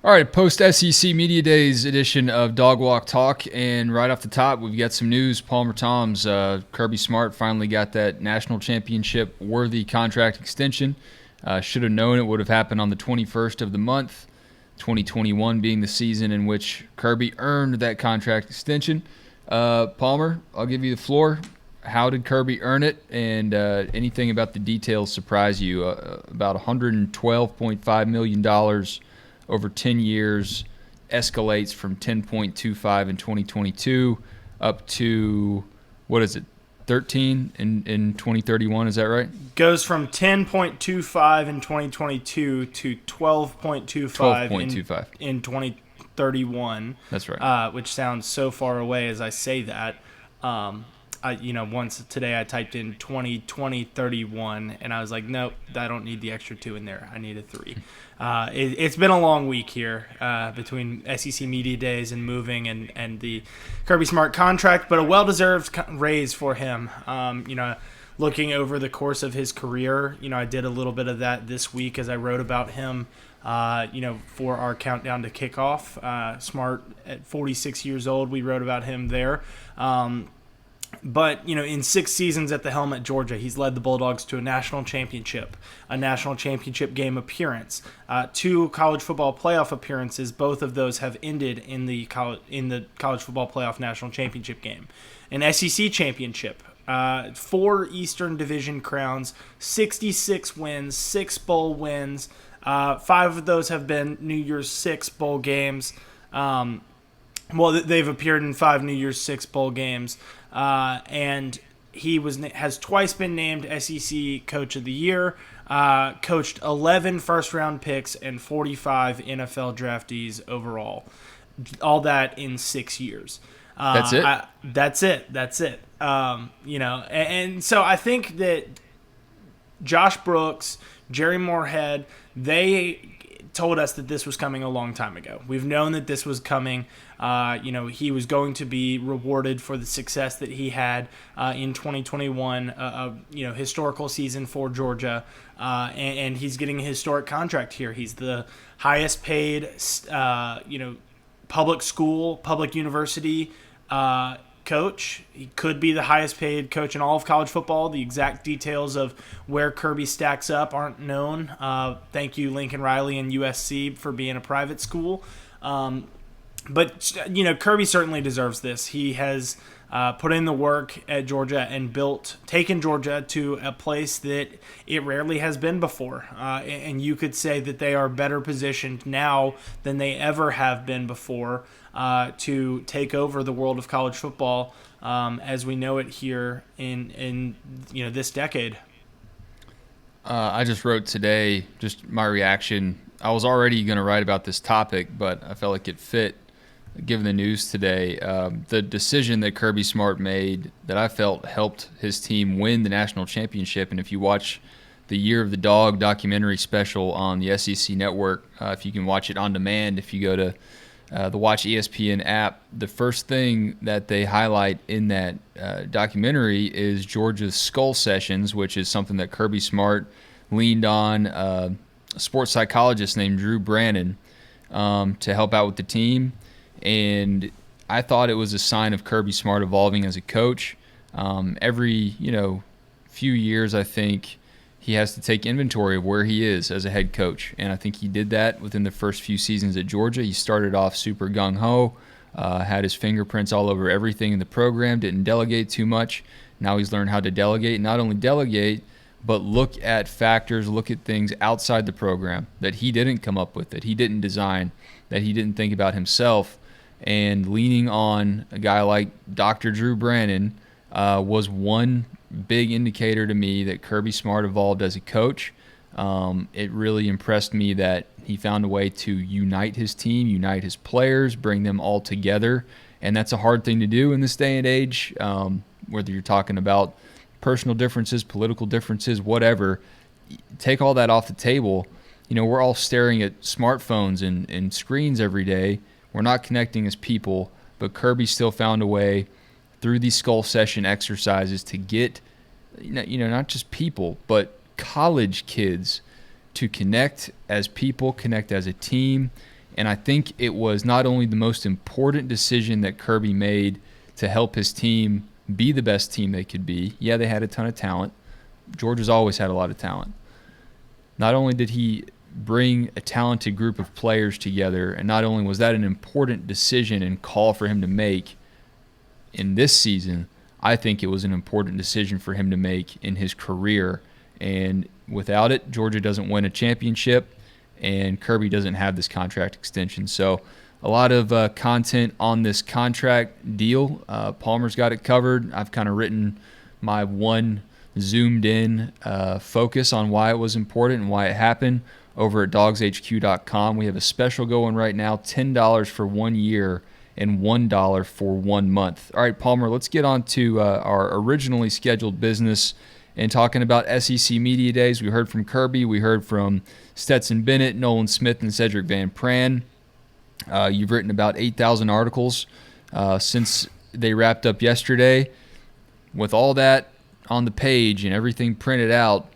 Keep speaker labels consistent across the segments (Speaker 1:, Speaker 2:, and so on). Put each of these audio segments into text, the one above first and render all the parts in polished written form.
Speaker 1: All right, post-SEC Media Days edition of Dog Walk Talk, and right off the top, we've got some news. Palmer Tom's Kirby Smart finally got that national championship-worthy contract extension. Should have known it would have happened on the 21st of the month, 2021 being the season in which Kirby earned that contract extension. Palmer, I'll give you the floor. How did Kirby earn it, and anything about the details surprise you? About $112.5 million over 10 years, escalates from 10.25 in 2022 up to, 13 in 2031, is that right?
Speaker 2: Goes from 10.25 in 2022 to 12.25 in 2031.
Speaker 1: That's right.
Speaker 2: Which sounds so far away as I say that. Once today I typed in 2031, and I was like, nope, I don't need the extra 2 in there. I need a 3. It's been a long week here between SEC Media Days and moving and the Kirby Smart contract, but a well-deserved raise for him. Looking over the course of his career, I did a little bit of that this week as I wrote about him, for our countdown to kickoff. Smart at 46 years old, we wrote about him there. But, in 6 seasons at the helm at Georgia, he's led the Bulldogs to a national championship game appearance, 2 college football playoff appearances. Both of those have ended in the college football playoff national championship game. An SEC championship, 4 Eastern Division crowns, 66 wins, 6 bowl wins. 5 of those have been New Year's 6 bowl games. They've appeared in 5 New Year's 6 bowl games. And he has twice been named SEC Coach of the Year, coached 11 first-round picks and 45 NFL draftees overall. All that in 6 years.
Speaker 1: That's it?
Speaker 2: That's it. And so I think that Josh Brooks, Jerry Moorhead, they told us that this was coming a long time ago. We've known that this was coming. He was going to be rewarded for the success that he had in 2021, historical season for Georgia, and he's getting a historic contract here. He's the highest paid, public university coach. He could be the highest paid coach in all of college football. The exact details of where Kirby stacks up aren't known. Thank you, Lincoln Riley and USC, for being a private school. But Kirby certainly deserves this. He has put in the work at Georgia and taken Georgia to a place that it rarely has been before. And you could say that they are better positioned now than they ever have been before to take over the world of college football as we know it here in this decade.
Speaker 1: I just wrote today just my reaction. I was already going to write about this topic, but I felt like it fit given the news today. The decision that Kirby Smart made that I felt helped his team win the national championship. And if you watch the Year of the Dog documentary special on the SEC Network, if you can watch it on demand, if you go to the Watch ESPN app, the first thing that they highlight in that documentary is Georgia's skull sessions, which is something that Kirby Smart leaned on a sports psychologist named Drew Brannon to help out with the team. And I thought it was a sign of Kirby Smart evolving as a coach. Every few years, I think he has to take inventory of where he is as a head coach, and I think he did that within the first few seasons at Georgia. He started off super gung-ho, had his fingerprints all over everything in the program, didn't delegate too much. Now he's learned how to delegate, not only delegate, but look at factors, look at things outside the program that he didn't come up with, that he didn't design, that he didn't think about himself. And leaning on a guy like Dr. Drew Brannon was one big indicator to me that Kirby Smart evolved as a coach. It really impressed me that he found a way to unite his team, unite his players, bring them all together. And that's a hard thing to do in this day and age, whether you're talking about personal differences, political differences, whatever. Take all that off the table. We're all staring at smartphones and screens every day. We're not connecting as people, but Kirby still found a way through these skull session exercises to get, not just people, but college kids to connect as people, connect as a team, And I think it was not only the most important decision that Kirby made to help his team be the best team they could be. Yeah, they had a ton of talent. Georgia's always had a lot of talent. Not only did he bring a talented group of players together, and not only was that an important decision and call for him to make in this season, I think it was an important decision for him to make in his career. And without it, Georgia doesn't win a championship, and Kirby doesn't have this contract extension. So a lot of content on this contract deal. Palmer's got it covered. I've kind of written my one zoomed-in focus on why it was important and why it happened over at DawgsHQ.com. We have a special going right now, $10 for 1 year and $1 for 1 month. All right, Palmer, let's get on to our originally scheduled business and talking about SEC Media Days. We heard from Kirby. We heard from Stetson Bennett, Nolan Smith, and Cedric Van Pran. You've written about 8,000 articles since they wrapped up yesterday. With all that on the page and everything printed out,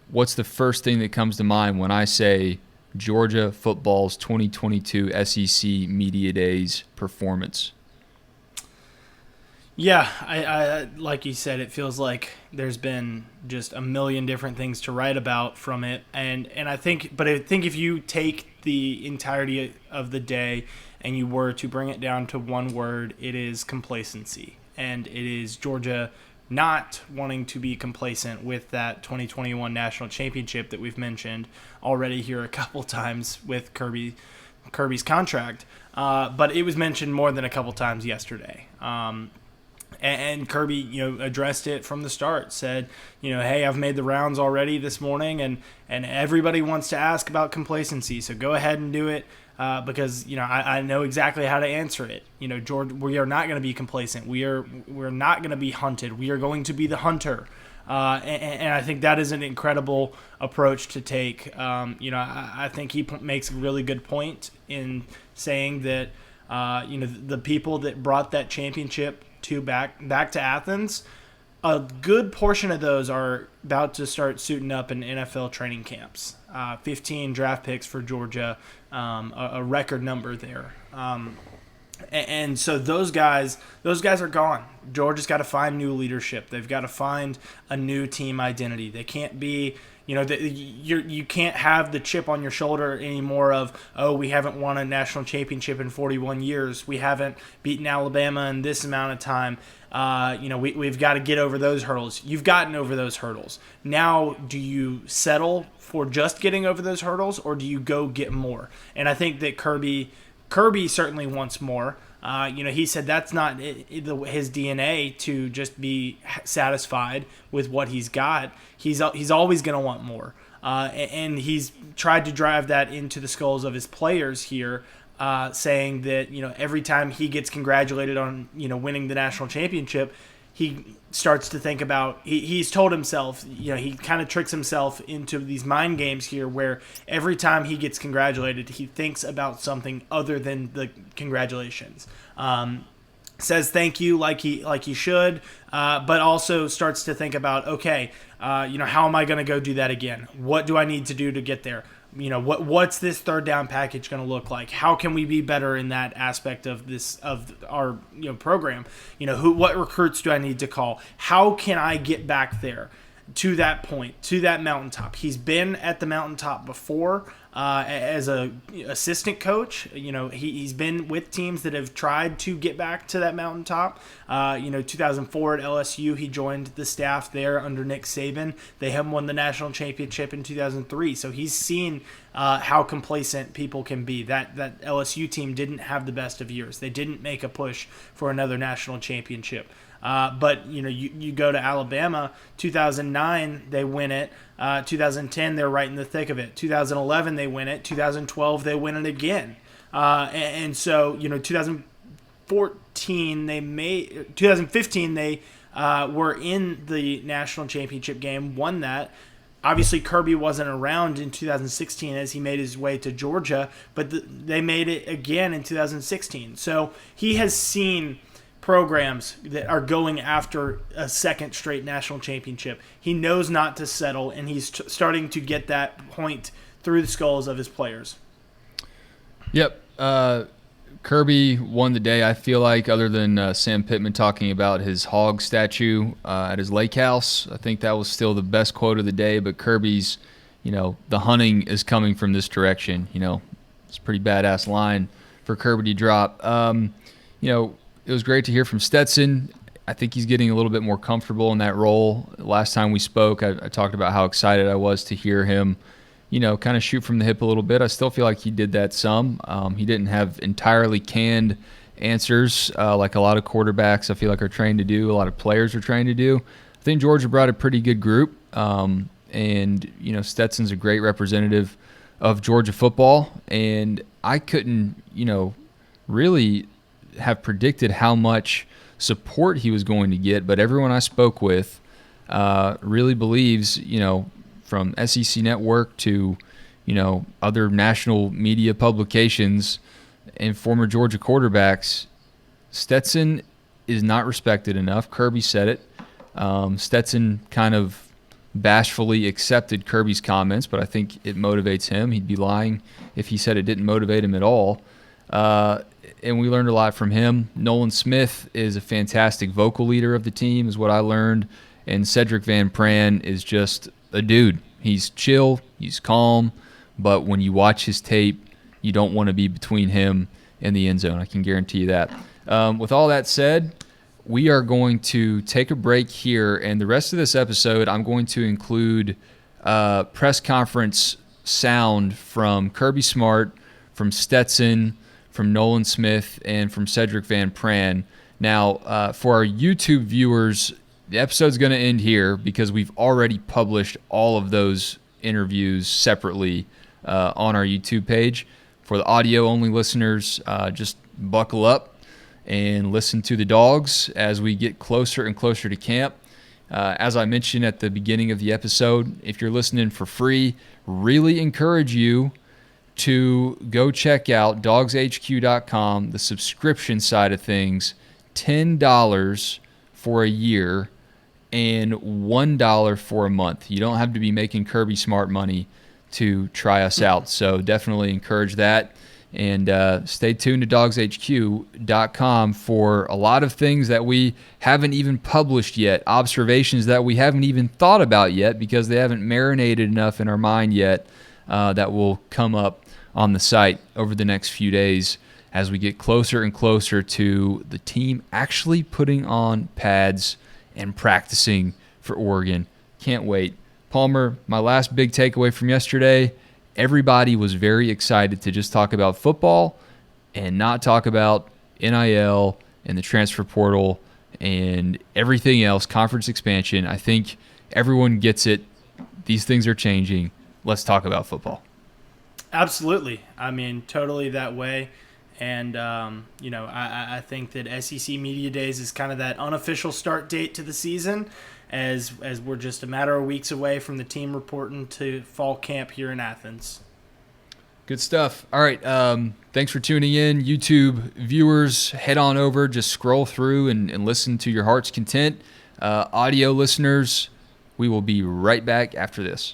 Speaker 1: what's the first thing that comes to mind when I say Georgia football's 2022 SEC Media Days performance?
Speaker 2: Yeah, I like you said, it feels like there's been just a million different things to write about from it, and I think if you take the entirety of the day and you were to bring it down to one word, it is complacency, and it is Georgia not wanting to be complacent with that 2021 national championship that we've mentioned already here a couple times with Kirby's contract, but it was mentioned more than a couple times yesterday. And Kirby, addressed it from the start, said, hey, I've made the rounds already this morning, and everybody wants to ask about complacency, so go ahead and do it, because, I know exactly how to answer it. George, we are not going to be complacent. We're not going to be hunted. We are going to be the hunter. And I think that is an incredible approach to take. I think he makes a really good point in saying that, the people that brought that championship back to Athens, a good portion of those are about to start suiting up in NFL training camps. 15 draft picks for Georgia, a record number there. And so those guys are gone. Georgia's got to find new leadership. They've got to find a new team identity. They can't be, you can't have the chip on your shoulder anymore of, oh, we haven't won a national championship in 41 years. We haven't beaten Alabama in this amount of time. We've got to get over those hurdles. You've gotten over those hurdles. Now, do you settle for just getting over those hurdles, or do you go get more? And I think that Kirby certainly wants more. He said that's not his DNA to just be satisfied with what he's got. He's always going to want more. And he's tried to drive that into the skulls of his players here, saying that, every time he gets congratulated on, winning the national championship, he starts to think about, he's told himself, he kind of tricks himself into these mind games here where every time he gets congratulated, he thinks about something other than the congratulations. Says thank you like he should, but also starts to think about, okay, how am I going to go do that again? What do I need to do to get there? What's this third down package going to look like? How can we be better in that aspect of our program? What recruits do I need to call? How can I get back there to that point, to that mountaintop? He's been at the mountaintop before as a assistant coach. He's been with teams that have tried to get back to that mountaintop. 2004 at LSU, he joined the staff there under Nick Saban. They haven't won the national championship in 2003, so he's seen how complacent people can be. That LSU team didn't have the best of years. They didn't make a push for another national championship. But you go to Alabama, 2009 they win it. 2010 they're right in the thick of it. 2011 they win it. 2012 they win it again. And so 2015 they were in the national championship game, won that. Obviously, Kirby wasn't around in 2016 as he made his way to Georgia, but they made it again in 2016. So he has seen programs that are going after a second straight national championship. He knows not to settle, and he's starting to get that point through the skulls of his players.
Speaker 1: Yep. Kirby won the day, I feel like, other than Sam Pittman talking about his hog statue at his lake house. I think that was still the best quote of the day, but Kirby's, the hunting is coming from this direction. It's a pretty badass line for Kirby to drop. It was great to hear from Stetson. I think he's getting a little bit more comfortable in that role. Last time we spoke, I talked about how excited I was to hear him kind of shoot from the hip a little bit. I still feel like he did that some. He didn't have entirely canned answers like a lot of quarterbacks I feel like are trained to do, a lot of players are trained to do. I think Georgia brought a pretty good group, and Stetson's a great representative of Georgia football, and I couldn't, really have predicted how much support he was going to get, but everyone I spoke with really believes, from SEC Network to, other national media publications and former Georgia quarterbacks, Stetson is not respected enough. Kirby said it. Stetson kind of bashfully accepted Kirby's comments, but I think it motivates him. He'd be lying if he said it didn't motivate him at all. And we learned a lot from him. Nolan Smith is a fantastic vocal leader of the team, is what I learned. And Cedric Van Pran is just a dude. He's chill, he's calm, but when you watch his tape, you don't want to be between him and the end zone. I can guarantee you that. With all that said, we are going to take a break here, and the rest of this episode, I'm going to include press conference sound from Kirby Smart, from Stetson, from Nolan Smith, and from Cedric Van Pran. Now, for our YouTube viewers, the episode's going to end here because we've already published all of those interviews separately on our YouTube page. For the audio-only listeners, just buckle up and listen to the Dogs as we get closer and closer to camp. As I mentioned at the beginning of the episode, if you're listening for free, really encourage you to go check out DawgsHQ.com, the subscription side of things, $10 for a year and $1 for a month. You don't have to be making Kirby Smart money to try us out, so definitely encourage that. And stay tuned to DawgsHQ.com for a lot of things that we haven't even published yet, observations that we haven't even thought about yet because they haven't marinated enough in our mind yet, that will come up on the site over the next few days as we get closer and closer to the team actually putting on pads and practicing for Oregon. Can't wait. Palmer, my last big takeaway from yesterday, everybody was very excited to just talk about football and not talk about NIL and the transfer portal and everything else, conference expansion. I think everyone gets it. These things are changing. Let's talk about football.
Speaker 2: Absolutely. I mean, totally that way. And, I think that SEC Media Days is kind of that unofficial start date to the season as we're just a matter of weeks away from the team reporting to fall camp here in Athens.
Speaker 1: Good stuff. All right. Thanks for tuning in. YouTube viewers, head on over, just scroll through and listen to your heart's content. Audio listeners, we will be right back after this.